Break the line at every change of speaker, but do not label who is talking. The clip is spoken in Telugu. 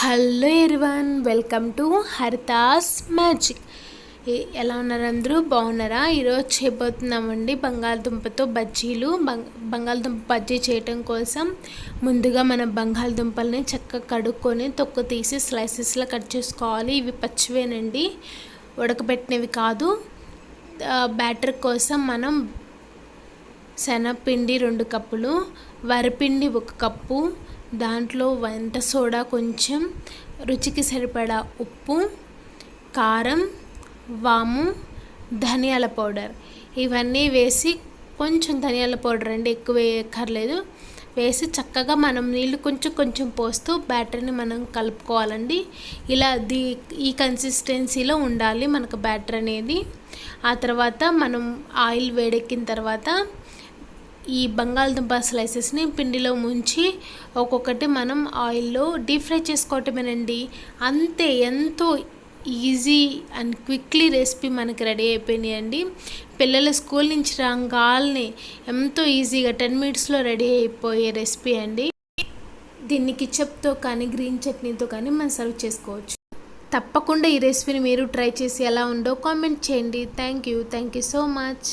Hello everyone, welcome to Haritha's magic. ఎలా ఉన్నారు? అందరూ బాగున్నారా? ఈరోజు చేయబోతున్నామండి బంగాళదుంపతో బజ్జీలు. బంగాళదుంప బజ్జీ చేయటం కోసం ముందుగా మన బంగాళదుంపల్ని చక్కగా కడుక్కొని తొక్కు తీసి స్లైసెస్లో కట్ చేసుకోవాలి. ఇవి పచ్చివేనండి, ఉడకబెట్టినవి కాదు. బ్యాటర్ కోసం మనం శనగపిండి 2 కప్పులు, వరిపిండి 1 కప్పు, దాంట్లో వంట సోడా కొంచెం, రుచికి సరిపడా ఉప్పు, కారం, వాము, ధనియాల పౌడర్ ఇవన్నీ వేసి, కొంచెం ధనియాల పౌడర్ అండి, ఎక్కువ వేయక్కర్లేదు, వేసి చక్కగా మనం నీళ్ళు కొంచెం కొంచెం పోస్తూ బ్యాటర్ని మనం కలుపుకోవాలండి. ఇలా ఈ కన్సిస్టెన్సీలో ఉండాలి మనకు బ్యాటర్ అనేది. ఆ తర్వాత మనం ఆయిల్ వేడెక్కిన తర్వాత ఈ బంగాళదుంప స్లైసెస్ని పిండిలో ముంచి ఒక్కొక్కటి మనం ఆయిల్లో డీప్ ఫ్రై చేసుకోవటమేనండి. అంతే, ఎంతో ఈజీ అండ్ క్విక్లీ రెసిపీ మనకి రెడీ అయిపోయినాయండి. పిల్లలు స్కూల్ నుంచి రాగానే ఎంతో ఈజీగా 10 మినిట్స్లో రెడీ అయిపోయే రెసిపీ అండి. దీన్ని కిచప్తో కానీ గ్రీన్ చట్నీతో కానీ మనం సర్వ్ చేసుకోవచ్చు. తప్పకుండా ఈ రెసిపీని మీరు ట్రై చేసి ఎలా ఉందో కామెంట్ చేయండి. Thank you so much.